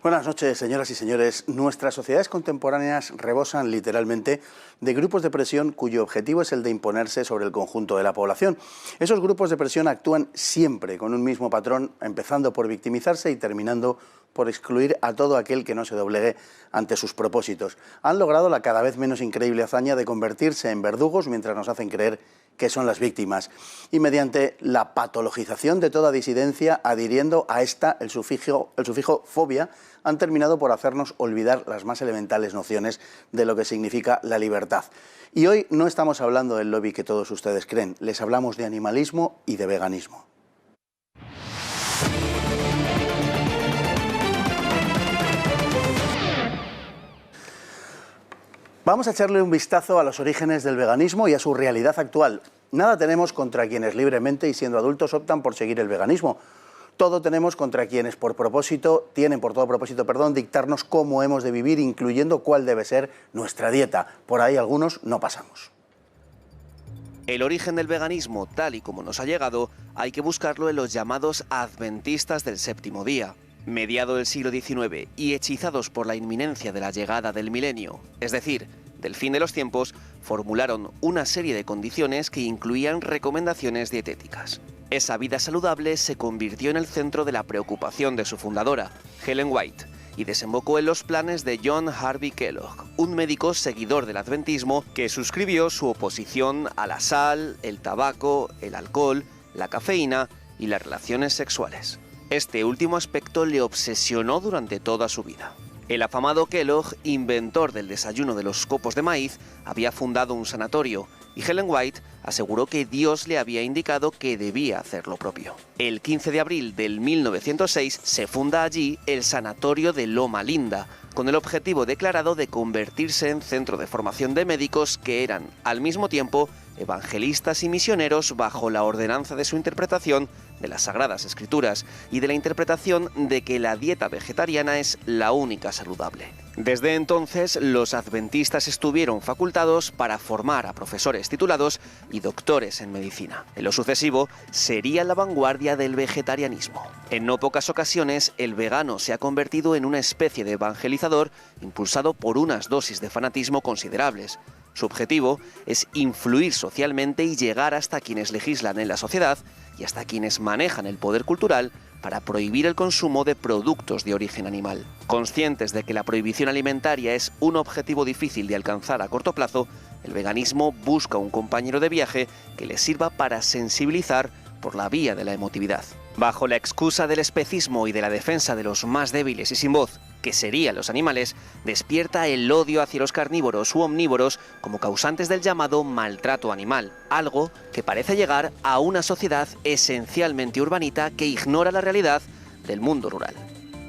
Buenas noches, señoras y señores. Nuestras sociedades contemporáneas rebosan literalmente de grupos de presión cuyo objetivo es el de imponerse sobre el conjunto de la población. Esos grupos de presión actúan siempre con un mismo patrón, empezando por victimizarse y terminando por excluir a todo aquel que no se doblegue ante sus propósitos. Han logrado la cada vez menos increíble hazaña de convertirse en verdugos mientras nos hacen creer que son las víctimas, y mediante la patologización de toda disidencia, adhiriendo a esta el sufijo fobia, han terminado por hacernos olvidar las más elementales nociones de lo que significa la libertad. Y hoy no estamos hablando del lobby que todos ustedes creen, les hablamos de animalismo y de veganismo. Vamos a echarle un vistazo a los orígenes del veganismo y a su realidad actual. Nada tenemos contra quienes libremente y siendo adultos optan por seguir el veganismo. Todo tenemos contra quienes tienen por todo propósito, dictarnos cómo hemos de vivir, incluyendo cuál debe ser nuestra dieta. Por ahí algunos no pasamos. El origen del veganismo, tal y como nos ha llegado, hay que buscarlo en los llamados adventistas del séptimo día. Mediado el siglo XIX y hechizados por la inminencia de la llegada del milenio, es decir, del fin de los tiempos, formularon una serie de condiciones que incluían recomendaciones dietéticas. Esa vida saludable se convirtió en el centro de la preocupación de su fundadora, Ellen White, y desembocó en los planes de John Harvey Kellogg, un médico seguidor del adventismo que suscribió su oposición a la sal, el tabaco, el alcohol, la cafeína y las relaciones sexuales. Este último aspecto le obsesionó durante toda su vida. El afamado Kellogg, inventor del desayuno de los copos de maíz, había fundado un sanatorio y Ellen White aseguró que Dios le había indicado que debía hacer lo propio. El 15 de abril del 1906 se funda allí el Sanatorio de Loma Linda, con el objetivo declarado de convertirse en centro de formación de médicos que eran, al mismo tiempo, evangelistas y misioneros bajo la ordenanza de su interpretación de las Sagradas Escrituras y de la interpretación de que la dieta vegetariana es la única saludable. Desde entonces, los adventistas estuvieron facultados para formar a profesores titulados y doctores en medicina. En lo sucesivo, sería la vanguardia del vegetarianismo. En no pocas ocasiones, el vegano se ha convertido en una especie de evangelizador impulsado por unas dosis de fanatismo considerables. Su objetivo es influir socialmente y llegar hasta quienes legislan en la sociedad y hasta quienes manejan el poder cultural para prohibir el consumo de productos de origen animal. Conscientes de que la prohibición alimentaria es un objetivo difícil de alcanzar a corto plazo, el veganismo busca un compañero de viaje que le sirva para sensibilizar por la vía de la emotividad. Bajo la excusa del especismo y de la defensa de los más débiles y sin voz, que serían los animales, despierta el odio hacia los carnívoros u omnívoros como causantes del llamado maltrato animal, algo que parece llegar a una sociedad esencialmente urbanita que ignora la realidad del mundo rural.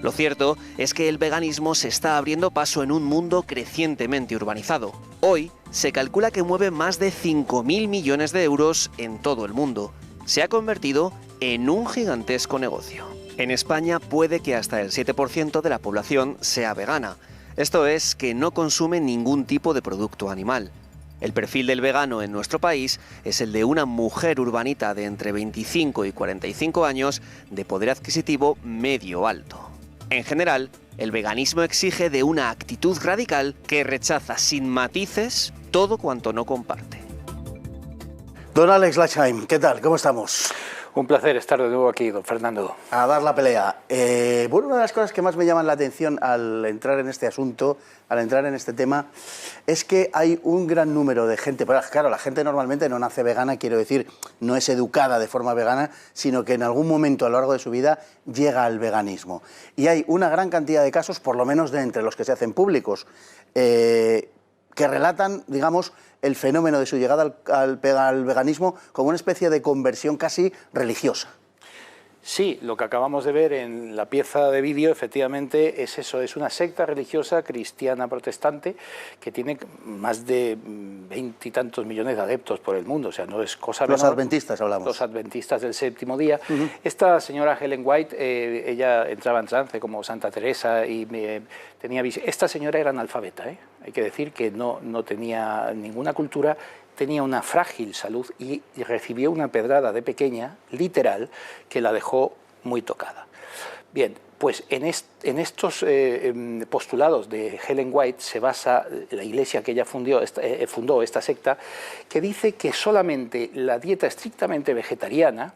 Lo cierto es que el veganismo se está abriendo paso en un mundo crecientemente urbanizado. Hoy se calcula que mueve más de 5.000 millones de euros en todo el mundo. Se ha convertido en un gigantesco negocio. En España puede que hasta el 7% de la población sea vegana. Esto es, que no consume ningún tipo de producto animal. El perfil del vegano en nuestro país es el de una mujer urbanita de entre 25 y 45 años de poder adquisitivo medio alto. En general, el veganismo exige de una actitud radical que rechaza sin matices todo cuanto no comparte. Don Alex Lachheim, ¿qué tal? ¿Cómo estamos? Un placer estar de nuevo aquí, don Fernando. A dar la pelea. Una de las cosas que más me llaman la atención al entrar en este asunto, al entrar en este tema, es que hay un gran número de gente, pero claro, la gente normalmente no nace vegana, quiero decir, no es educada de forma vegana, sino que en algún momento a lo largo de su vida llega al veganismo. Y hay una gran cantidad de casos, por lo menos de entre los que se hacen públicos, que relatan, digamos, el fenómeno de su llegada al veganismo como una especie de conversión casi religiosa. Sí, lo que acabamos de ver en la pieza de vídeo efectivamente es eso, es una secta religiosa cristiana protestante que tiene más de 20 y tantos millones de adeptos por el mundo, o sea, no es cosa menor. Los adventistas hablamos. Los adventistas del séptimo día. Esta señora Ellen White, ella entraba en trance como Santa Teresa y tenía visión. Esta señora era analfabeta, hay que decir que no tenía ninguna cultura, tenía una frágil salud y recibió una pedrada de pequeña, literal, que la dejó muy tocada. Bien, Pues en estos postulados de Ellen White se basa la iglesia que ella fundó, esta secta, que dice que solamente la dieta estrictamente vegetariana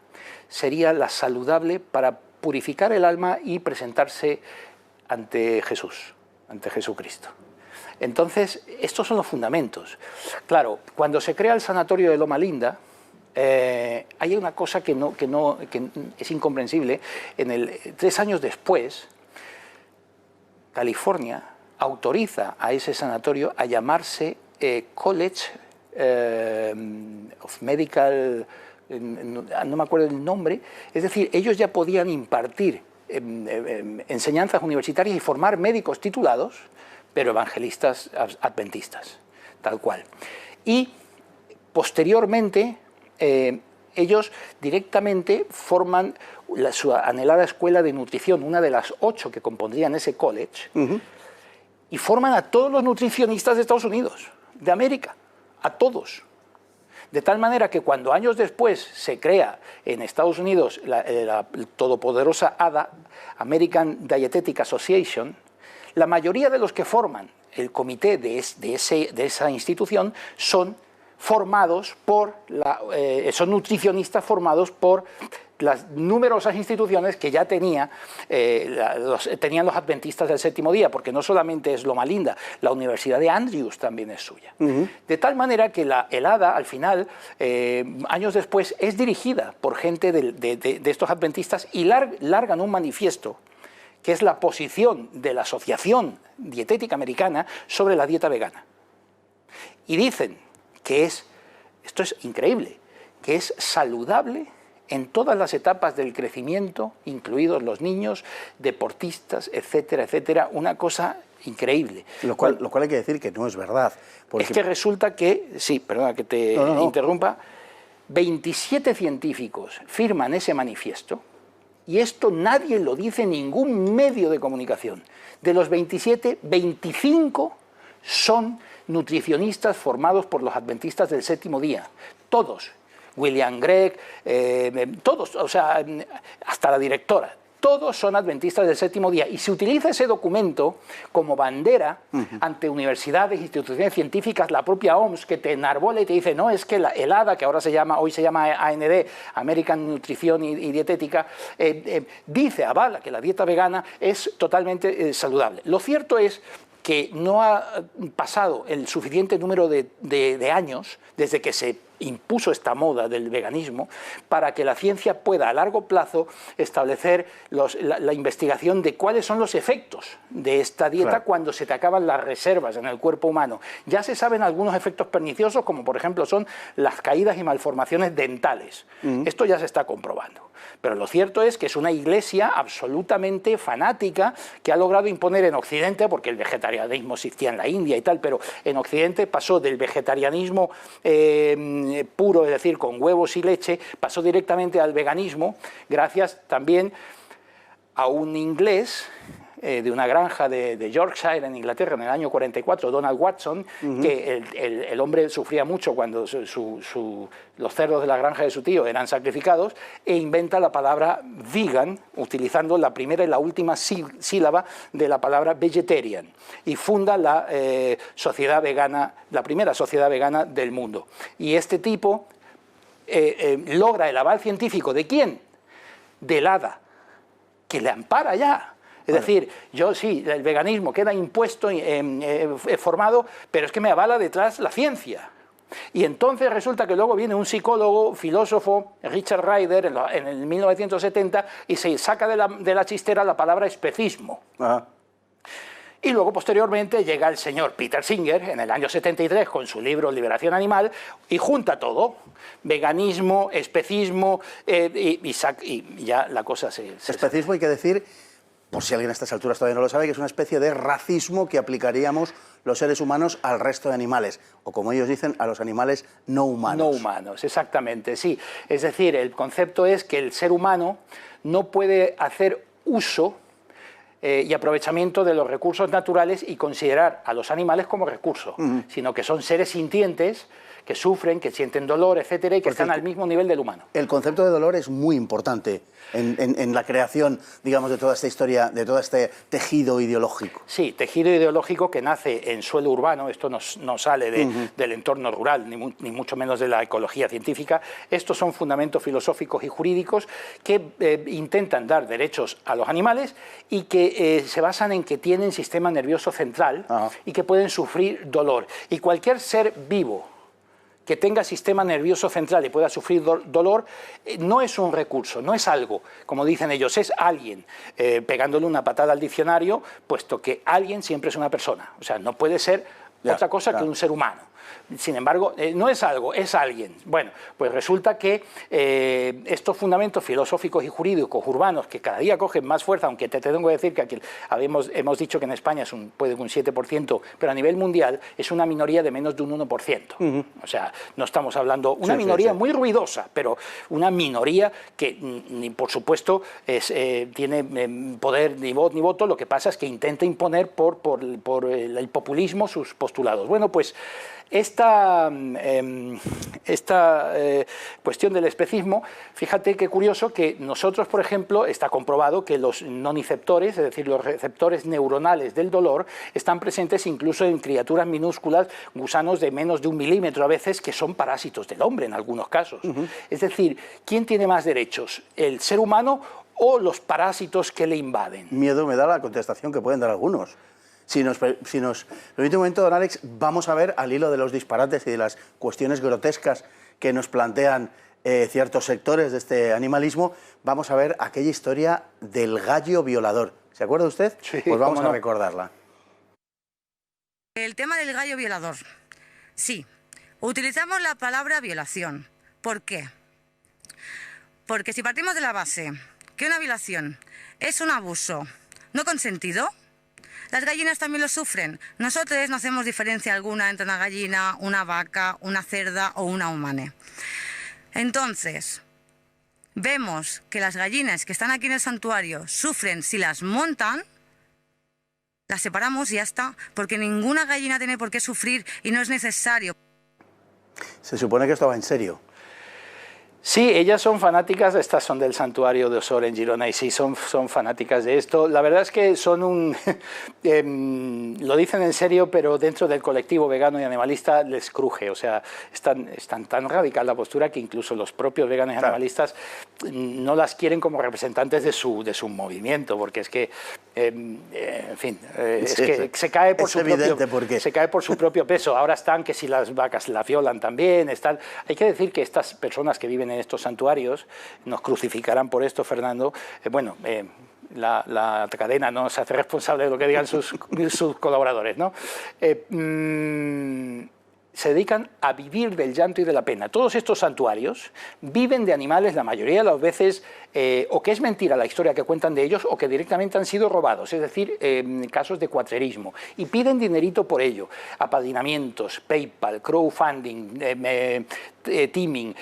sería la saludable para purificar el alma y presentarse ante Jesús, ante Jesucristo. Entonces, estos son los fundamentos. Claro, cuando se crea el sanatorio de Loma Linda, hay una cosa que es incomprensible. 3 años después, California autoriza a ese sanatorio a llamarse College of Medical, no me acuerdo el nombre, es decir, ellos ya podían impartir enseñanzas universitarias y formar médicos titulados, pero evangelistas adventistas, tal cual. Y posteriormente ellos directamente forman su anhelada escuela de nutrición, una de las 8 que compondrían ese college, y forman a todos los nutricionistas de Estados Unidos, de América, a todos. De tal manera que cuando años después se crea en Estados Unidos la todopoderosa ADA, American Dietetic Association, la mayoría de los que forman el comité de esa institución son formados por son nutricionistas formados por las numerosas instituciones que ya tenían los adventistas del séptimo día, porque no solamente es Loma Linda, la Universidad de Andrews también es suya. De tal manera que el ADA, al final, años después, es dirigida por gente de estos adventistas y largan un manifiesto que es la posición de la Asociación Dietética Americana sobre la dieta vegana. Y dicen que esto es increíble, que es saludable en todas las etapas del crecimiento, incluidos los niños, deportistas, etcétera, etcétera, una cosa increíble. Lo cual hay que decir que no es verdad. Porque... Es que resulta que, sí, perdona que te interrumpa, 27 científicos firman ese manifiesto, y esto nadie lo dice en ningún medio de comunicación. De los 27, 25 son nutricionistas formados por los adventistas del séptimo día. Todos. William Gregg, todos, o sea, hasta la directora. Todos son adventistas del séptimo día y se utiliza ese documento como bandera ante universidades, instituciones científicas, la propia OMS, que te enarbola y te dice, no, es que el ADA, que ahora hoy se llama AND, American Nutrición y Dietética, dice, avala que la dieta vegana es totalmente saludable. Lo cierto es que no ha pasado el suficiente número de años desde que se impuso esta moda del veganismo para que la ciencia pueda a largo plazo establecer la investigación de cuáles son los efectos de esta dieta cuando se te acaban las reservas en el cuerpo humano. Ya se saben algunos efectos perniciosos, como por ejemplo son las caídas y malformaciones dentales. Esto ya se está comprobando. Pero lo cierto es que es una iglesia absolutamente fanática que ha logrado imponer en Occidente, porque el vegetarianismo existía en la India y tal, pero en Occidente pasó del vegetarianismo puro, es decir, con huevos y leche, pasó directamente al veganismo, gracias también a un inglés de una granja de Yorkshire, en Inglaterra, en el año 44, Donald Watson, que el hombre sufría mucho cuando los cerdos de la granja de su tío eran sacrificados, e inventa la palabra vegan, utilizando la primera y la última sílaba de la palabra vegetarian, y funda la sociedad vegana, la primera sociedad vegana del mundo. Y este tipo logra el aval científico, ¿de quién? Del ADA, que le ampara ya. Es decir, yo sí, el veganismo queda impuesto, formado, pero es que me avala detrás la ciencia. Y entonces resulta que luego viene un psicólogo, filósofo, Richard Ryder, en el 1970, y se saca de la chistera la palabra especismo. Y luego, posteriormente, llega el señor Peter Singer, en el año 73, con su libro Liberación Animal, y junta todo, veganismo, especismo, y ya la cosa se... Especismo hay que decir, por si alguien a estas alturas todavía no lo sabe, que es una especie de racismo que aplicaríamos los seres humanos al resto de animales, o como ellos dicen, a los animales no humanos. No humanos, exactamente, sí. Es decir, el concepto es que el ser humano no puede hacer uso y aprovechamiento de los recursos naturales y considerar a los animales como recursos, sino que son seres sintientes que sufren, que sienten dolor, etcétera, y que están al mismo nivel del humano. El concepto de dolor es muy importante en la creación, digamos, de toda esta historia, de todo este tejido ideológico. Sí, tejido ideológico que nace en suelo urbano, esto no sale del entorno rural, ni mucho menos de la ecología científica. Estos son fundamentos filosóficos y jurídicos que intentan dar derechos a los animales y que se basan en que tienen sistema nervioso central y que pueden sufrir dolor. Y cualquier ser vivo que tenga sistema nervioso central y pueda sufrir dolor, no es un recurso, no es algo, como dicen ellos, es alguien, pegándole una patada al diccionario, puesto que alguien siempre es una persona, o sea, no puede ser otra cosa que un ser humano. Sin embargo, no es algo, es alguien. Bueno, pues resulta que estos fundamentos filosóficos y jurídicos urbanos que cada día cogen más fuerza, aunque te tengo que decir que aquí hemos dicho que en España es puede que un 7%, pero a nivel mundial es una minoría de menos de un 1%. O sea, no estamos hablando, una minoría muy ruidosa, pero una minoría que ni por supuesto tiene poder ni voz ni voto, lo que pasa es que intenta imponer por el populismo sus postulados. Bueno, pues esta cuestión del especismo, fíjate qué curioso que nosotros, por ejemplo, está comprobado que los noniceptores, es decir, los receptores neuronales del dolor, están presentes incluso en criaturas minúsculas, gusanos de menos de 1 milímetro a veces, que son parásitos del hombre en algunos casos. Es decir, ¿quién tiene más derechos? ¿El ser humano o los parásitos que le invaden? Miedo me da la contestación que pueden dar algunos. Si nos permite un momento, don Alex, vamos a ver, al hilo de los disparates y de las cuestiones grotescas que nos plantean ciertos sectores de este animalismo, vamos a ver aquella historia del gallo violador. ¿Se acuerda usted? Sí, pues vamos a recordarla. El tema del gallo violador. Sí, utilizamos la palabra violación. ¿Por qué? Porque si partimos de la base que una violación es un abuso no consentido, las gallinas también lo sufren. Nosotros no hacemos diferencia alguna entre una gallina, una vaca, una cerda o una humana. Entonces, vemos que las gallinas que están aquí en el santuario sufren si las montan, las separamos y ya está, porque ninguna gallina tiene por qué sufrir y no es necesario. Se supone que esto va en serio. Sí, ellas son fanáticas, estas son del santuario de Osor en Girona y sí, son fanáticas de esto. La verdad es que son lo dicen en serio, pero dentro del colectivo vegano y animalista les cruje. O sea, están tan radical la postura que incluso los propios veganos y animalistas no las quieren como representantes de su movimiento, porque es que, en fin, se cae por su propio peso. Ahora están que si las vacas la violan también, están... Hay que decir que estas personas que viven en estos santuarios, nos crucificarán por esto, Fernando, la cadena no se hace responsable de lo que digan sus colaboradores, ¿no? Se dedican a vivir del llanto y de la pena. Todos estos santuarios viven de animales la mayoría de las veces, o que es mentira la historia que cuentan de ellos, o que directamente han sido robados, es decir, casos de cuatrerismo, y piden dinerito por ello, apadrinamientos, PayPal, crowdfunding, teaming,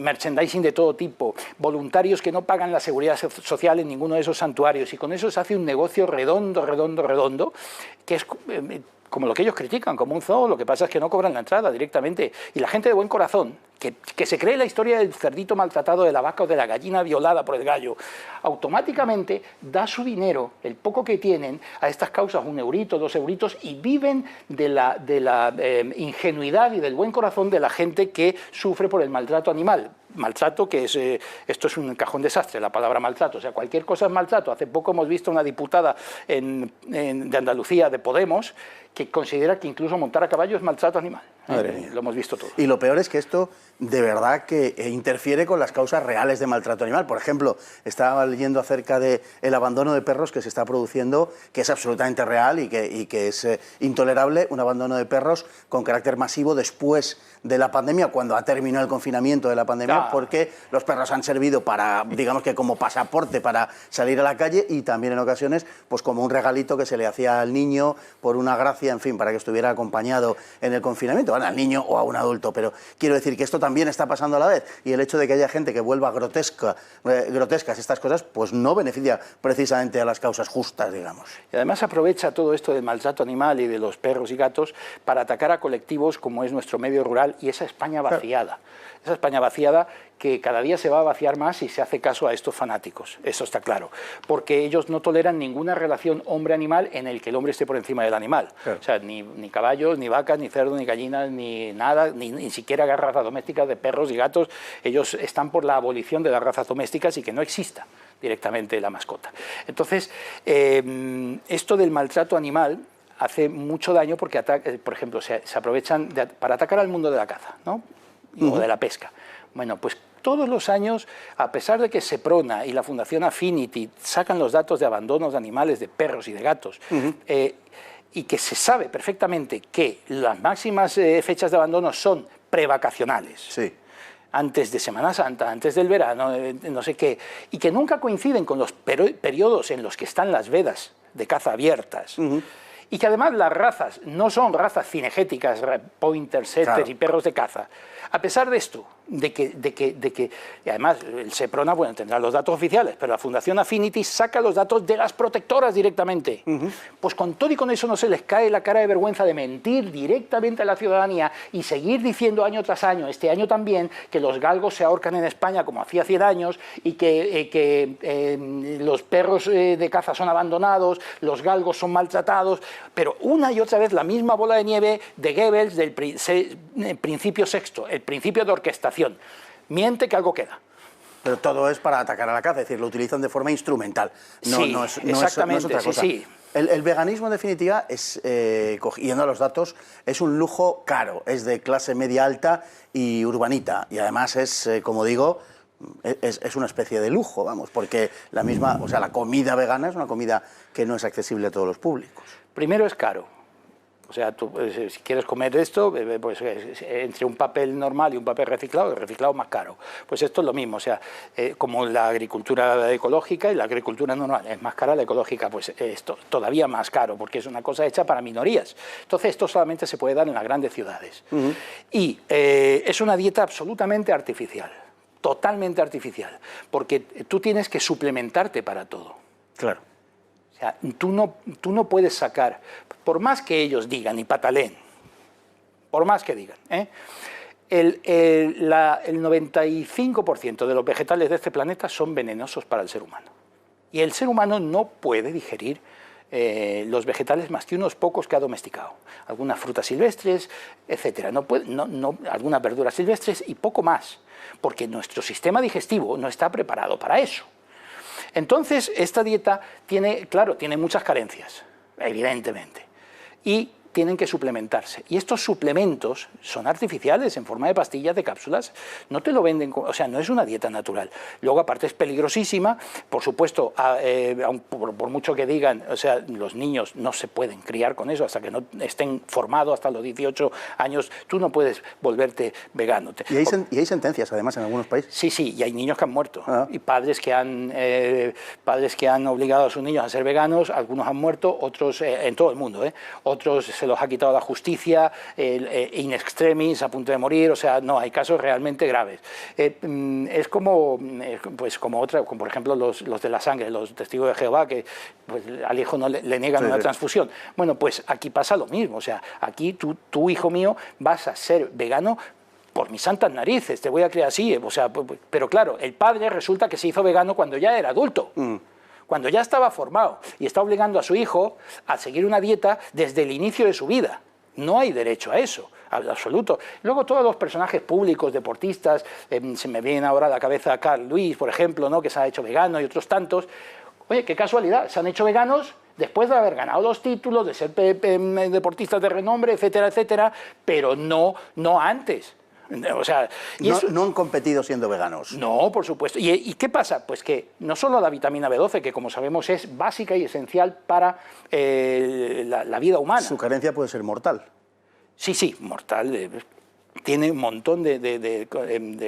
merchandising de todo tipo, voluntarios que no pagan la seguridad social en ninguno de esos santuarios, y con eso se hace un negocio redondo, que es... como lo que ellos critican, como un zoo, lo que pasa es que no cobran la entrada directamente. Y la gente de buen corazón, que se cree la historia del cerdito maltratado, de la vaca o de la gallina violada por el gallo, automáticamente da su dinero, el poco que tienen, a estas causas, 1 eurito, 2 euritos, y viven de la ingenuidad y del buen corazón de la gente que sufre por el maltrato animal. Maltrato que es, esto es un cajón desastre, la palabra maltrato, o sea, cualquier cosa es maltrato. Hace poco hemos visto una diputada de Andalucía, de Podemos, que considera que incluso montar a caballo es maltrato animal. Lo hemos visto todo. Y lo peor es que esto de verdad que interfiere con las causas reales de maltrato animal. Por ejemplo, estaba leyendo acerca del abandono de perros que se está produciendo, que es absolutamente real y que es intolerable, un abandono de perros con carácter masivo después de la pandemia, cuando ha terminado el confinamiento de la pandemia, porque los perros han servido para, digamos que como pasaporte para salir a la calle, y también en ocasiones pues como un regalito que se le hacía al niño por una gracia, en fin, para que estuviera acompañado en el confinamiento. efectivamente van al niño o a un adulto, pero quiero decir que esto también está pasando a la vez, y el hecho de que haya gente que vuelva grotescas estas cosas, pues no beneficia precisamente a las causas justas, digamos. Y además aprovecha todo esto del maltrato animal y de los perros y gatos para atacar a colectivos como es nuestro medio rural y esa España vaciada. Esa España vaciada que cada día se va a vaciar más si se hace caso a estos fanáticos, eso está claro, porque ellos no toleran ninguna relación hombre-animal en el que el hombre esté por encima del animal. Claro. O sea, ni caballos, ni vacas, ni cerdos, ni gallinas, ni nada, ni siquiera razas domésticas de perros y gatos. Ellos están por la abolición de las razas domésticas y que no exista directamente la mascota. Entonces, esto del maltrato animal hace mucho daño porque, por ejemplo, se aprovechan para atacar al mundo de la caza, ¿no? O de la pesca. Bueno, pues todos los años, a pesar de que Seprona y la Fundación Affinity sacan los datos de abandonos de animales, de perros y de gatos, y que se sabe perfectamente que las máximas fechas de abandono son prevacacionales, sí, antes de Semana Santa, antes del verano, no sé qué, y que nunca coinciden con los periodos en los que están las vedas de caza abiertas, y que además las razas no son razas cinegéticas, pointers, setters, claro, y perros de caza. A pesar de esto, de que y además el Seprona, bueno, tendrá los datos oficiales, pero la Fundación Affinity saca los datos de las protectoras directamente. Pues con todo y con eso no se les cae la cara de vergüenza de mentir directamente a la ciudadanía y seguir diciendo año tras año, este año también, que los galgos se ahorcan en España como hacía 100 años y que los perros de caza son abandonados, los galgos son maltratados, pero una y otra vez la misma bola de nieve de Goebbels del principio sexto, el principio de orquestación. Miente que algo queda. Pero todo es para atacar a la caza, es decir, lo utilizan de forma instrumental. No es otra cosa. Sí. El veganismo, en definitiva, yendo a los datos, es un lujo caro, es de clase media alta y urbanita, y además es, como digo, es una especie de lujo, vamos, porque la comida vegana es una comida que no es accesible a todos los públicos. Primero es caro. O sea, tú, si quieres comer esto, pues entre un papel normal y un papel reciclado, el reciclado es más caro. Pues esto es lo mismo, o sea, como la agricultura ecológica y la agricultura normal es más cara, la ecológica pues esto todavía más caro, porque es una cosa hecha para minorías. Entonces esto solamente se puede dar en las grandes ciudades. Y es una dieta absolutamente artificial, totalmente artificial, porque tú tienes que suplementarte para todo. Claro. O sea, tú no puedes sacar, por más que ellos digan y pataleen, por más que digan, el 95% de los vegetales de este planeta son venenosos para el ser humano. Y el ser humano no puede digerir los vegetales más que unos pocos que ha domesticado. Algunas frutas silvestres, etc. Algunas verduras silvestres y poco más, porque nuestro sistema digestivo no está preparado para eso. Entonces, esta dieta tiene muchas carencias, evidentemente, y tienen que suplementarse. Y estos suplementos son artificiales, en forma de pastillas, de cápsulas, no te lo venden, o sea, no es una dieta natural. Luego, aparte, es peligrosísima, por supuesto, por mucho que digan, o sea, los niños no se pueden criar con eso hasta que no estén formados hasta los 18 años, tú no puedes volverte vegano. Y hay sentencias, además, en algunos países. Sí, y hay niños que han muerto, y padres que han obligado a sus niños a ser veganos, algunos han muerto, otros, en todo el mundo, otros se los ha quitado la justicia, in extremis, a punto de morir, o sea, no, hay casos realmente graves. Es como por ejemplo, los de la sangre, los testigos de Jehová, que pues, al hijo no le niegan una transfusión. Bueno, pues aquí pasa lo mismo, o sea, aquí tú, hijo mío, vas a ser vegano por mis santas narices, te voy a criar así, o sea, pero claro, el padre resulta que se hizo vegano cuando ya era adulto. Cuando ya estaba formado y está obligando a su hijo a seguir una dieta desde el inicio de su vida. No hay derecho a eso, en absoluto. Luego todos los personajes públicos, deportistas, se me viene ahora a la cabeza Carl Lewis, por ejemplo, ¿no?, que se ha hecho vegano, y otros tantos. Oye, qué casualidad, se han hecho veganos después de haber ganado los títulos, de ser deportistas de renombre, etcétera, etcétera, pero no antes. O sea, no han competido siendo veganos. No, por supuesto. ¿Y qué pasa? Pues que no solo la vitamina B12, que como sabemos es básica y esencial para la vida humana. Su carencia puede ser mortal. Sí, mortal. Tiene un montón de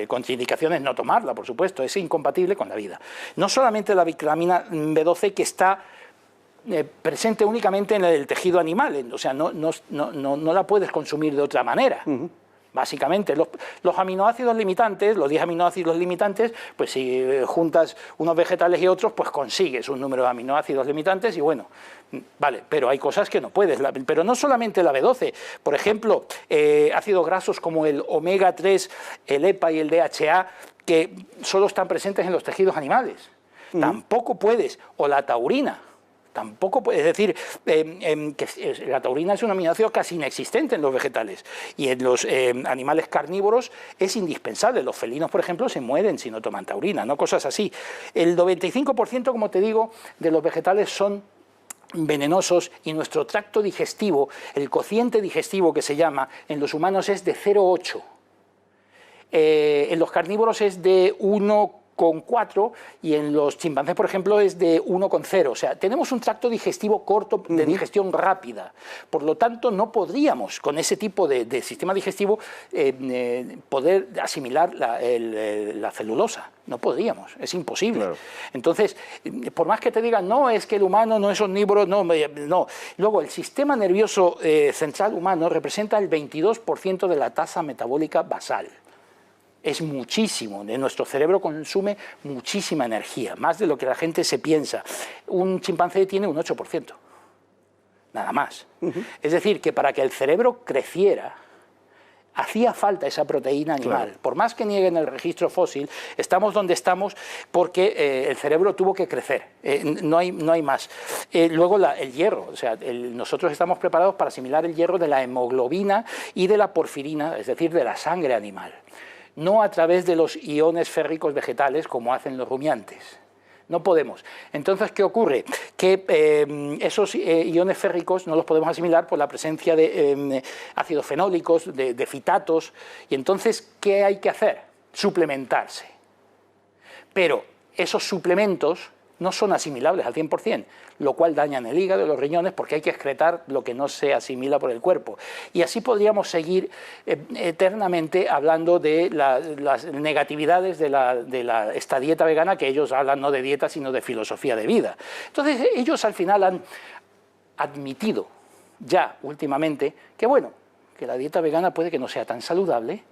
contraindicaciones no tomarla, por supuesto. Es incompatible con la vida. No solamente la vitamina B12, que está presente únicamente en el tejido animal, o sea, no la puedes consumir de otra manera. Básicamente, los aminoácidos limitantes, los 10 aminoácidos limitantes, pues si juntas unos vegetales y otros, pues consigues un número de aminoácidos limitantes y bueno, vale, pero hay cosas que no puedes. Pero no solamente la B12, por ejemplo, ácidos grasos como el omega 3, el EPA y el DHA, que solo están presentes en los tejidos animales. Tampoco puedes, o la taurina. Tampoco puede decir que la taurina es un aminoácido casi inexistente en los vegetales y en los animales carnívoros es indispensable. Los felinos, por ejemplo, se mueren si no toman taurina, no cosas así. El 95%, como te digo, de los vegetales son venenosos y nuestro tracto digestivo, el cociente digestivo que se llama, en los humanos es de 0,8. En los carnívoros es de 1,4 y en los chimpancés, por ejemplo, es de 1,0. O sea, tenemos un tracto digestivo corto, de digestión rápida. Por lo tanto, no podríamos, con ese tipo de sistema digestivo, poder asimilar la celulosa. No podríamos, es imposible. Claro. Entonces, por más que te digan, no, es que el humano no es omnívoro, no. Luego, el sistema nervioso central humano representa el 22% de la tasa metabólica basal. Es muchísimo, nuestro cerebro consume muchísima energía, más de lo que la gente se piensa. Un chimpancé tiene un 8%, nada más. Es decir, que para que el cerebro creciera, hacía falta esa proteína animal. Claro. Por más que nieguen el registro fósil, estamos donde estamos porque el cerebro tuvo que crecer, no hay más. Luego el hierro, o sea, nosotros estamos preparados para asimilar el hierro de la hemoglobina y de la porfirina, es decir, de la sangre animal. No a través de los iones férricos vegetales como hacen los rumiantes. No podemos. Entonces, ¿qué ocurre? Que esos iones férricos no los podemos asimilar por la presencia de ácidos fenólicos, de fitatos. Y entonces, ¿qué hay que hacer? Suplementarse. Pero esos suplementos no son asimilables al 100%, lo cual dañan el hígado y los riñones porque hay que excretar lo que no se asimila por el cuerpo. Y así podríamos seguir eternamente hablando de las negatividades de esta dieta vegana, que ellos hablan no de dieta sino de filosofía de vida. Entonces ellos al final han admitido ya últimamente que bueno, que la dieta vegana puede que no sea tan saludable,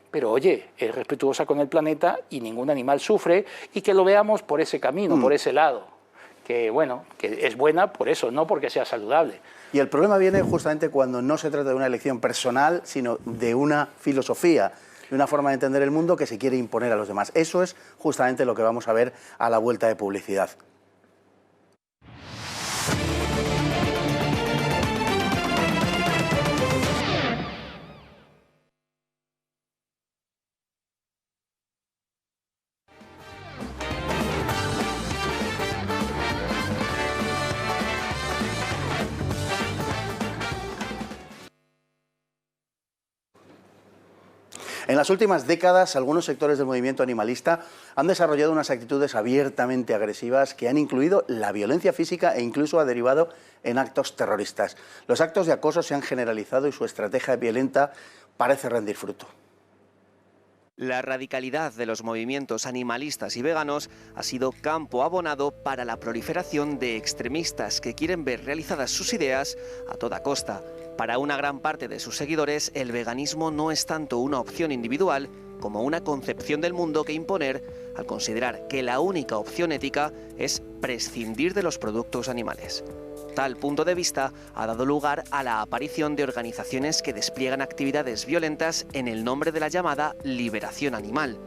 pero oye, es respetuosa con el planeta y ningún animal sufre, y que lo veamos por ese camino, por ese lado, que bueno, que es buena por eso, no porque sea saludable. Y el problema viene justamente cuando no se trata de una elección personal, sino de una filosofía, de una forma de entender el mundo que se quiere imponer a los demás. Eso es justamente lo que vamos a ver a la vuelta de publicidad. En las últimas décadas, algunos sectores del movimiento animalista han desarrollado unas actitudes abiertamente agresivas que han incluido la violencia física e incluso ha derivado en actos terroristas. Los actos de acoso se han generalizado y su estrategia violenta parece rendir fruto. La radicalidad de los movimientos animalistas y veganos ha sido campo abonado para la proliferación de extremistas que quieren ver realizadas sus ideas a toda costa. Para una gran parte de sus seguidores, el veganismo no es tanto una opción individual como una concepción del mundo que imponer al considerar que la única opción ética es prescindir de los productos animales. Tal punto de vista ha dado lugar a la aparición de organizaciones que despliegan actividades violentas en el nombre de la llamada liberación animal.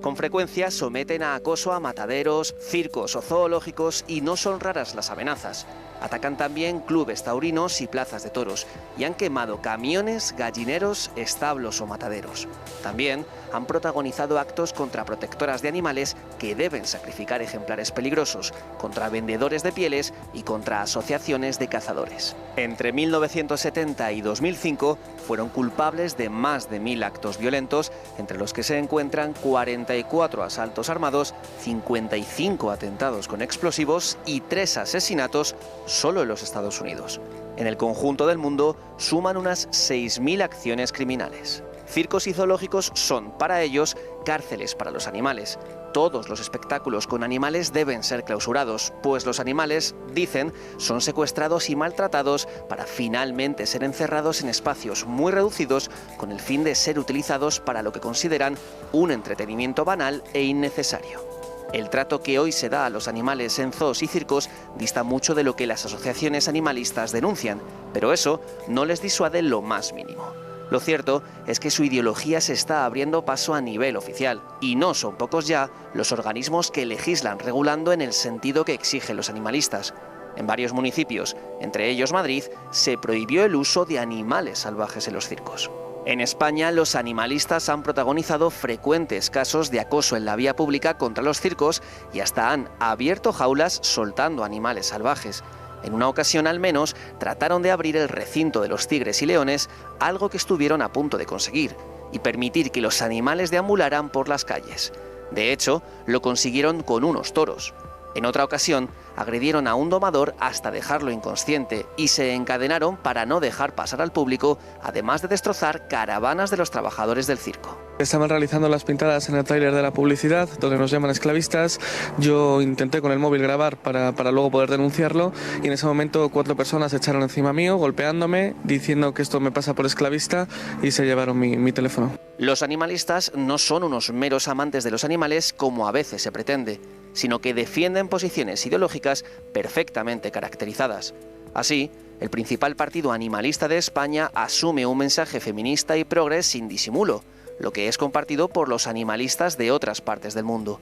Con frecuencia someten a acoso a mataderos, circos o zoológicos y no son raras las amenazas. Atacan también clubes taurinos y plazas de toros y han quemado camiones, gallineros, establos o mataderos. También han protagonizado actos contra protectoras de animales que deben sacrificar ejemplares peligrosos, contra vendedores de pieles y contra asociaciones de cazadores. Entre 1970 y 2005 fueron culpables de más de 1000 actos violentos, entre los que se encuentran 44 asaltos armados, 55 atentados con explosivos y 3 asesinatos solo en los Estados Unidos. En el conjunto del mundo suman unas 6000 acciones criminales. Circos y zoológicos son, para ellos, cárceles para los animales. Todos los espectáculos con animales deben ser clausurados, pues los animales, dicen, son secuestrados y maltratados para finalmente ser encerrados en espacios muy reducidos con el fin de ser utilizados para lo que consideran un entretenimiento banal e innecesario. El trato que hoy se da a los animales en zoos y circos dista mucho de lo que las asociaciones animalistas denuncian, pero eso no les disuade lo más mínimo. Lo cierto es que su ideología se está abriendo paso a nivel oficial, y no son pocos ya los organismos que legislan regulando en el sentido que exigen los animalistas. En varios municipios, entre ellos Madrid, se prohibió el uso de animales salvajes en los circos. En España, los animalistas han protagonizado frecuentes casos de acoso en la vía pública contra los circos y hasta han abierto jaulas soltando animales salvajes. En una ocasión al menos trataron de abrir el recinto de los tigres y leones, algo que estuvieron a punto de conseguir, y permitir que los animales deambularan por las calles. De hecho, lo consiguieron con unos toros. En otra ocasión, agredieron a un domador hasta dejarlo inconsciente y se encadenaron para no dejar pasar al público, además de destrozar caravanas de los trabajadores del circo. Estaban realizando las pintadas en el tráiler de la publicidad, donde nos llaman esclavistas. Yo intenté con el móvil grabar para luego poder denunciarlo, y en ese momento 4 personas se echaron encima mío, golpeándome, diciendo que esto me pasa por esclavista, y se llevaron mi teléfono. Los animalistas no son unos meros amantes de los animales como a veces se pretende, sino que defienden posiciones ideológicas perfectamente caracterizadas. Así, el principal partido animalista de España asume un mensaje feminista y progres sin disimulo, lo que es compartido por los animalistas de otras partes del mundo.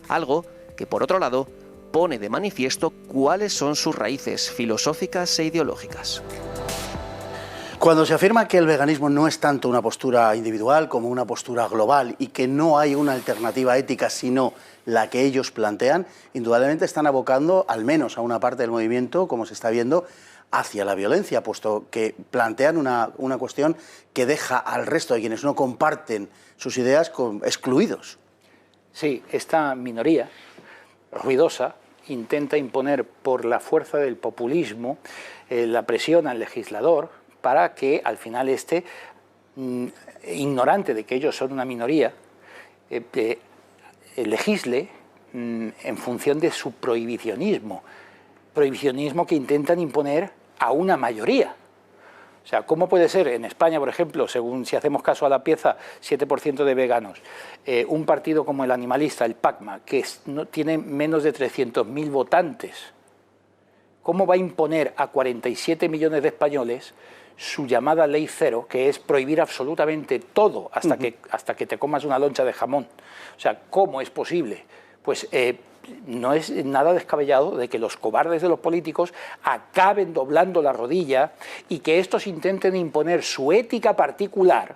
Algo que, por otro lado, pone de manifiesto cuáles son sus raíces filosóficas e ideológicas. Cuando se afirma que el veganismo no es tanto una postura individual como una postura global y que no hay una alternativa ética sino la que ellos plantean, indudablemente están abocando, al menos a una parte del movimiento, como se está viendo, hacia la violencia, puesto que plantean una cuestión que deja al resto de quienes no comparten sus ideas excluidos. Sí, esta minoría ruidosa intenta imponer por la fuerza del populismo la presión al legislador para que al final ignorante de que ellos son una minoría, legisle en función de su prohibicionismo que intentan imponer a una mayoría. O sea, ¿cómo puede ser en España, por ejemplo, según si hacemos caso a la pieza, 7% de veganos, un partido como el animalista, el PACMA, que tiene menos de 300.000 votantes, ¿cómo va a imponer a 47 millones de españoles su llamada ley cero, que es prohibir absolutamente todo hasta que te comas una loncha de jamón? O sea, ¿cómo es posible? Pues no es nada descabellado de que los cobardes de los políticos acaben doblando la rodilla y que estos intenten imponer su ética particular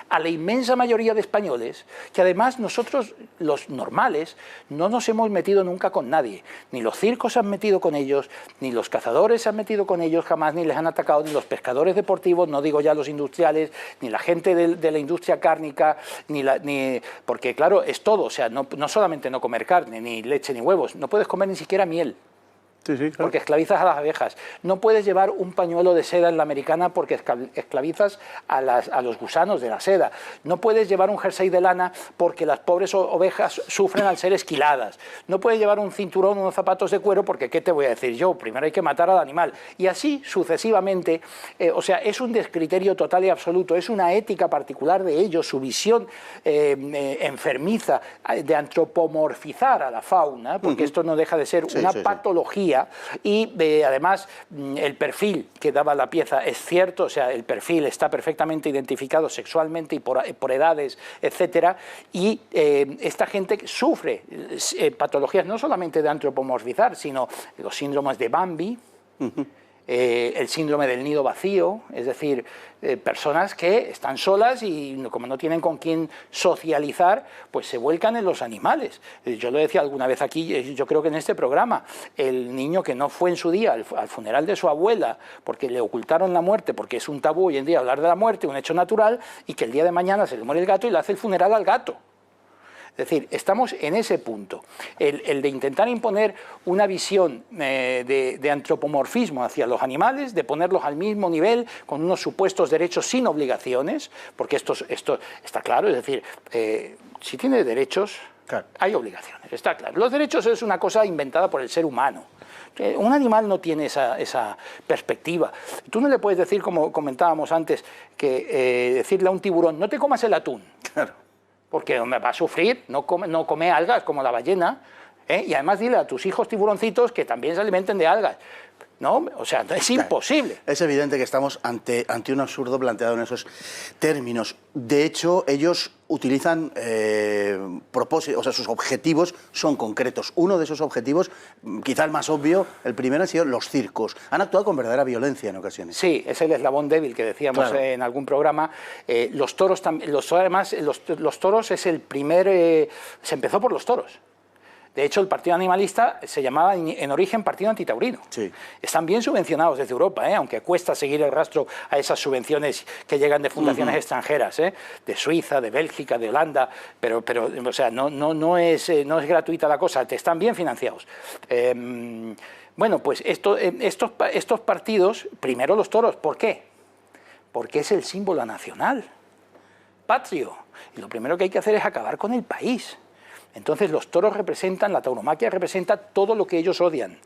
a la inmensa mayoría de españoles, que además nosotros, los normales, no nos hemos metido nunca con nadie. Ni los circos se han metido con ellos, ni los cazadores se han metido con ellos jamás, ni les han atacado, ni los pescadores deportivos, no digo ya los industriales, ni la gente de la industria cárnica, porque claro, es todo, o sea, no solamente no comer carne, ni leche, ni huevos, no puedes comer ni siquiera miel. Sí, claro. Porque esclavizas a las abejas. No puedes llevar un pañuelo de seda en la americana porque esclavizas a los gusanos de la seda. No puedes llevar un jersey de lana porque las pobres ovejas sufren al ser esquiladas. No puedes llevar un cinturón o unos zapatos de cuero porque, ¿qué te voy a decir yo? Primero hay que matar al animal. Y así sucesivamente. O sea, es un descriterio total y absoluto. Es una ética particular de ellos, su visión enfermiza de antropomorfizar a la fauna, porque esto no deja de ser una patología. Y además el perfil que daba la pieza es cierto, o sea, el perfil está perfectamente identificado sexualmente y por edades, etcétera, y esta gente sufre patologías no solamente de antropomorfizar, sino los síndromes de Bambi, el síndrome del nido vacío, es decir, personas que están solas y como no tienen con quién socializar, pues se vuelcan en los animales. Yo lo decía alguna vez aquí, yo creo que en este programa, el niño que no fue en su día al funeral de su abuela porque le ocultaron la muerte, porque es un tabú hoy en día hablar de la muerte, un hecho natural, y que el día de mañana se le muere el gato y le hace el funeral al gato. Es decir, estamos en ese punto. El de intentar imponer una visión de antropomorfismo hacia los animales, de ponerlos al mismo nivel, con unos supuestos derechos sin obligaciones, porque esto está claro, es decir, si tiene derechos, claro, hay obligaciones, está claro. Los derechos es una cosa inventada por el ser humano. Un animal no tiene esa perspectiva. Tú no le puedes decir, como comentábamos antes, que decirle a un tiburón, no te comas el atún. Claro. Porque va a sufrir, no come algas como la ballena, y además dile a tus hijos tiburoncitos que también se alimenten de algas. No, o sea, es imposible. Es evidente que estamos ante un absurdo planteado en esos términos. De hecho, ellos utilizan propósitos, o sea, sus objetivos son concretos. Uno de esos objetivos, quizá el más obvio, el primero, han sido los circos. Han actuado con verdadera violencia en ocasiones. Sí, es el eslabón débil que decíamos, claro, en algún programa. Los toros, además, los toros es el primer... se empezó por los toros. De hecho, el Partido Animalista se llamaba en origen Partido Antitaurino. Sí. Están bien subvencionados desde Europa, aunque cuesta seguir el rastro a esas subvenciones que llegan de fundaciones extranjeras, de Suiza, de Bélgica, de Holanda, pero o sea, no es gratuita la cosa, están bien financiados. Bueno, pues estos partidos, primero los toros, ¿por qué? Porque es el símbolo nacional, patrio, y lo primero que hay que hacer es acabar con el país. Entonces los toros representan, la tauromaquia representa todo lo que ellos odian.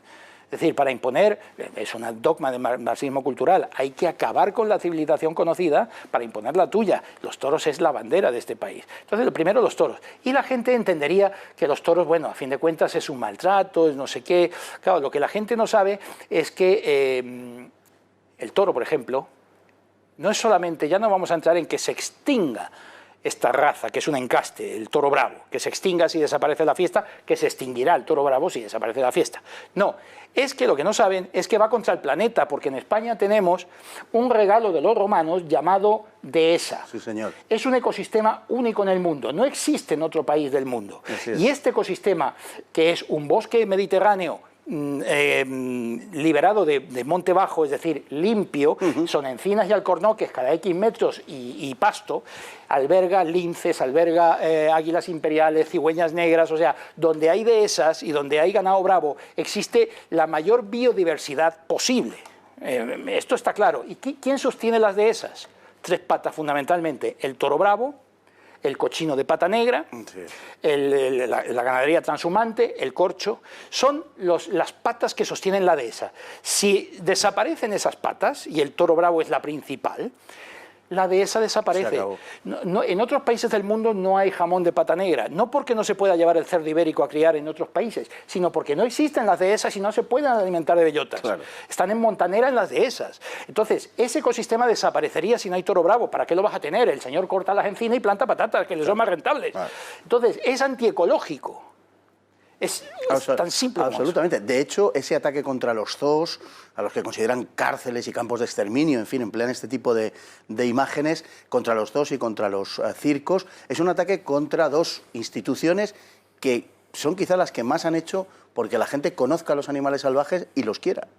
Es decir, para imponer, es un dogma de marxismo cultural, hay que acabar con la civilización conocida para imponer la tuya. Los toros es la bandera de este país. Entonces, lo primero, los toros. Y la gente entendería que los toros, bueno, a fin de cuentas es un maltrato, es no sé qué. Claro, lo que la gente no sabe es que el toro, por ejemplo, no es solamente, ya no vamos a entrar en que se extinga esta raza, que es un encaste, el toro bravo, que se extinga si desaparece la fiesta, que se extinguirá el toro bravo si desaparece la fiesta. No, es que lo que no saben es que va contra el planeta, porque en España tenemos un regalo de los romanos llamado dehesa. Sí, señor. Es un ecosistema único en el mundo, no existe en otro país del mundo. Y este ecosistema, que es un bosque mediterráneo, liberado de monte bajo, es decir, limpio, son encinas y alcornoques cada X metros y pasto, alberga linces, alberga águilas imperiales, cigüeñas negras, o sea, donde hay dehesas y donde hay ganado bravo, existe la mayor biodiversidad posible. Esto está claro. ¿Y quién sostiene las dehesas? Tres patas fundamentalmente, el toro bravo, el cochino de pata negra, sí, la ganadería transhumante, el corcho, son las patas que sostienen la dehesa. Si desaparecen esas patas, y el toro bravo es la principal, la dehesa desaparece. En otros países del mundo no hay jamón de pata negra, no porque no se pueda llevar el cerdo ibérico a criar en otros países, sino porque no existen las dehesas y no se pueden alimentar de bellotas. Claro. Están en montanera en las dehesas. Entonces, ese ecosistema desaparecería si no hay toro bravo. ¿Para qué lo vas a tener? El señor corta las encinas y planta patatas, que les son más rentables. Claro. Entonces, es antiecológico. Es tan simple como absolutamente. De hecho, ese ataque contra los zoos, a los que consideran cárceles y campos de exterminio, en fin, emplean este tipo de imágenes contra los zoos y contra los circos, es un ataque contra dos instituciones que son quizá las que más han hecho porque la gente conozca a los animales salvajes y los quiera.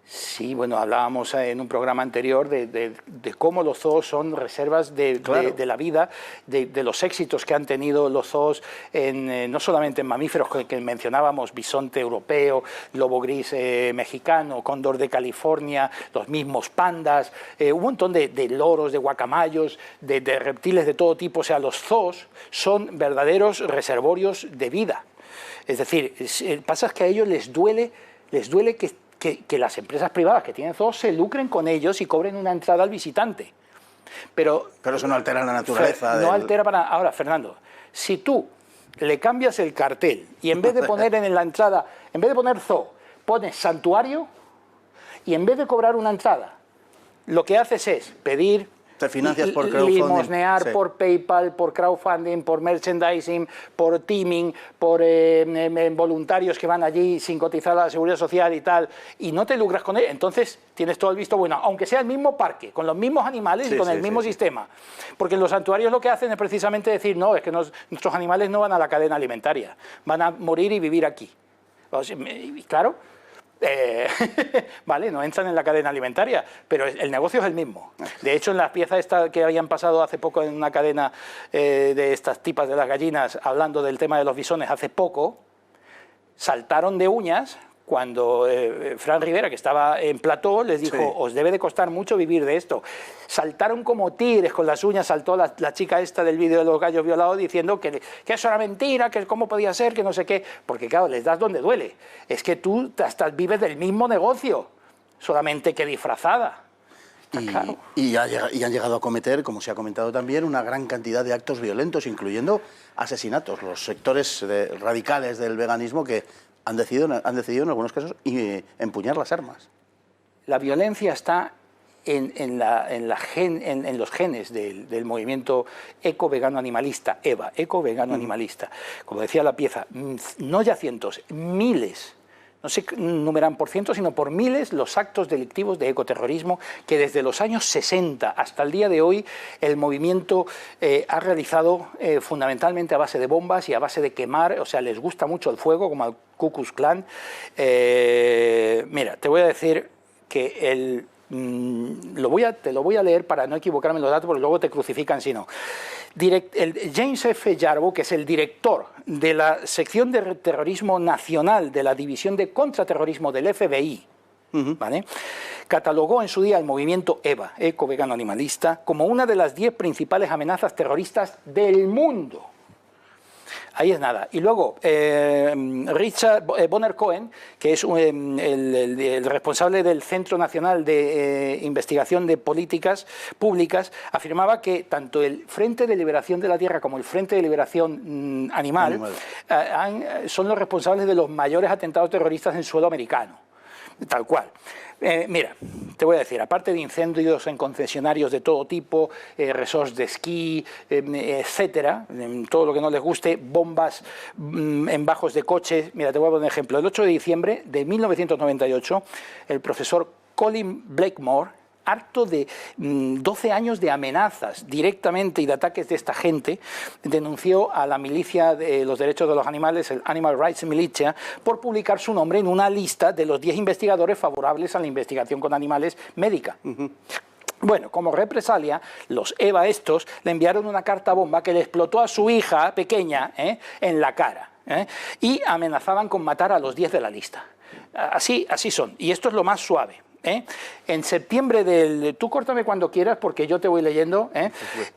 Sí, bueno, hablábamos en un programa anterior de cómo los zoos son reservas de la vida, de los éxitos que han tenido los zoos, no solamente en mamíferos que mencionábamos, bisonte europeo, lobo gris mexicano, cóndor de California, los mismos pandas, un montón de loros, de guacamayos, de reptiles de todo tipo. O sea, los zoos son verdaderos reservorios de vida. Es decir, pasa que a ellos les duele que las empresas privadas que tienen zoos se lucren con ellos y cobren una entrada al visitante. Pero eso no altera la naturaleza. No altera para... Ahora, Fernando, si tú le cambias el cartel y en vez de poner en la entrada, en vez de poner zoo, pones santuario, y en vez de cobrar una entrada, lo que haces es pedir... Te financias por crowdfunding. Limosnear, sí, por PayPal, por crowdfunding, por merchandising, por teaming, por voluntarios que van allí sin cotizar a la seguridad social y tal, y no te lucras con él. Entonces tienes todo el visto bueno, aunque sea el mismo parque, con los mismos animales, sí, y con el mismo sistema. Porque en los santuarios lo que hacen es precisamente decir, no, es que nuestros animales no van a la cadena alimentaria, van a morir y vivir aquí. Y claro, Vale, no entran en la cadena alimentaria, pero el negocio es el mismo. De hecho, en las piezas estas que habían pasado hace poco en una cadena de estas tipas de las gallinas, hablando del tema de los bisones hace poco, saltaron de uñas cuando Fran Rivera, que estaba en plató, les dijo, sí, os debe de costar mucho vivir de esto. Saltaron como tigres con las uñas, saltó la chica esta del vídeo de los gallos violados diciendo que eso era mentira, que cómo podía ser, que no sé qué, porque claro, les das donde duele. Es que tú hasta vives del mismo negocio, solamente que disfrazada. Y han llegado a cometer, como se ha comentado también, una gran cantidad de actos violentos, incluyendo asesinatos. Los sectores radicales del veganismo que han decidido en algunos casos empuñar las armas. La violencia está en los genes del movimiento eco-vegano animalista, EVA, eco-vegano animalista. Como decía la pieza, no ya cientos, miles, no se numeran por cientos, sino por miles los actos delictivos de ecoterrorismo que desde los años 60 hasta el día de hoy el movimiento ha realizado fundamentalmente a base de bombas y a base de quemar, o sea, les gusta mucho el fuego, como al Ku Klux Klan. Mira, te voy a decir que te lo voy a leer para no equivocarme en los datos, porque luego te crucifican si no. James F. Yarbough, que es el director de la sección de terrorismo nacional de la División de Contraterrorismo del FBI, ¿vale?, catalogó en su día el movimiento EVA, eco-vegano animalista, como una de las 10 principales amenazas terroristas del mundo. Ahí es nada. Y luego, Richard Bonner Cohen, que es el responsable del Centro Nacional de Investigación de Políticas Públicas, afirmaba que tanto el Frente de Liberación de la Tierra como el Frente de Liberación Animal son los responsables de los mayores atentados terroristas en suelo americano. Tal cual. Mira, te voy a decir, aparte de incendios en concesionarios de todo tipo, resorts de esquí, etcétera, todo lo que no les guste, bombas en bajos de coches. Mira, te voy a poner un ejemplo. El 8 de diciembre de 1998, el profesor Colin Blakemore, harto de 12 años de amenazas directamente y de ataques de esta gente, denunció a la milicia de los derechos de los animales, el Animal Rights Militia, por publicar su nombre en una lista de los 10 investigadores favorables a la investigación con animales médica. Bueno, como represalia, los EVA estos le enviaron una carta bomba que le explotó a su hija pequeña en la cara, y amenazaban con matar a los 10 de la lista. Así son, y esto es lo más suave. En septiembre tú córtame cuando quieras porque yo te voy leyendo.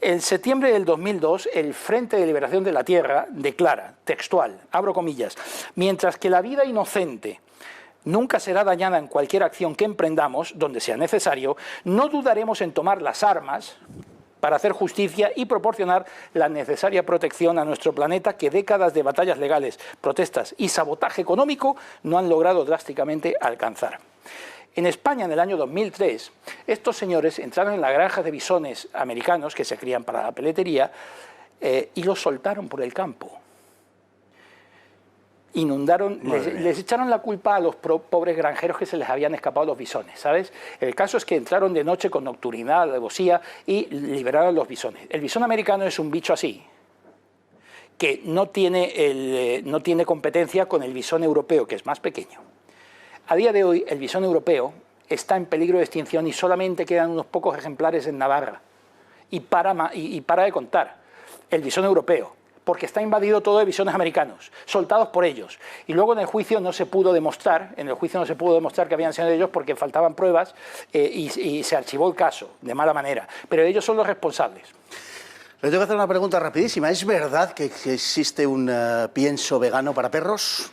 En septiembre del 2002, el Frente de Liberación de la Tierra declara, textual, abro comillas, mientras que la vida inocente nunca será dañada en cualquier acción que emprendamos, donde sea necesario, no dudaremos en tomar las armas para hacer justicia y proporcionar la necesaria protección a nuestro planeta que décadas de batallas legales, protestas y sabotaje económico no han logrado drásticamente alcanzar. En España, en el año 2003, estos señores entraron en la granja de bisones americanos que se crían para la peletería y los soltaron por el campo. Inundaron, les echaron la culpa a los pobres granjeros que se les habían escapado los bisones, ¿sabes? El caso es que entraron de noche con nocturnidad, alevosía y liberaron los bisones. El bisón americano es un bicho así, que no tiene competencia con el bisón europeo, que es más pequeño. A día de hoy, el bisón europeo está en peligro de extinción y solamente quedan unos pocos ejemplares en Navarra. Y para de contar, el bisón europeo, porque está invadido todo de bisones americanos, soltados por ellos. Y luego en el juicio no se pudo demostrar, que habían sido ellos porque faltaban pruebas y se archivó el caso de mala manera. Pero ellos son los responsables. Les tengo que hacer una pregunta rapidísima. ¿Es verdad que existe un pienso vegano para perros?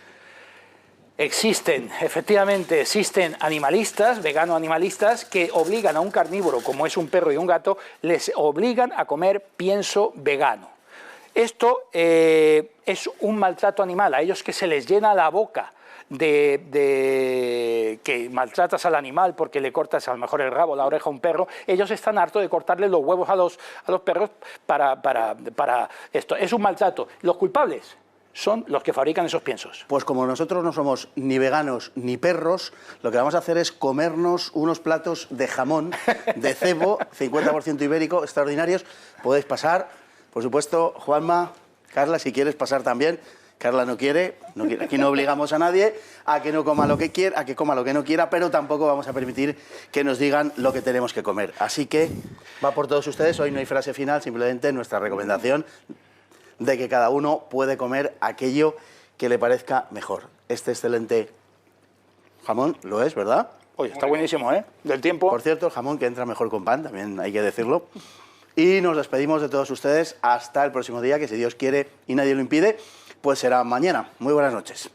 Efectivamente existen animalistas, vegano-animalistas, que obligan a un carnívoro, como es un perro y un gato, les obligan a comer pienso vegano. Esto es un maltrato animal, a ellos que se les llena la boca que maltratas al animal porque le cortas a lo mejor el rabo, la oreja a un perro, ellos están hartos de cortarle los huevos a los perros para esto. Es un maltrato. Los culpables son los que fabrican esos piensos. Pues como nosotros no somos ni veganos ni perros, lo que vamos a hacer es comernos unos platos de jamón, de cebo, 50% ibérico, extraordinarios. Podéis pasar, por supuesto, Juanma, Carla, si quieres pasar también. Carla no quiere, aquí no obligamos a nadie a que no coma lo que quiera, a que coma lo que no quiera, pero tampoco vamos a permitir que nos digan lo que tenemos que comer. Así que va por todos ustedes, hoy no hay frase final, simplemente nuestra recomendación de que cada uno puede comer aquello que le parezca mejor. Este excelente jamón lo es, ¿verdad? Oye, está buenísimo, ¿eh? Del tiempo. Por cierto, el jamón que entra mejor con pan, también hay que decirlo. Y nos despedimos de todos ustedes hasta el próximo día, que si Dios quiere y nadie lo impide, pues será mañana. Muy buenas noches.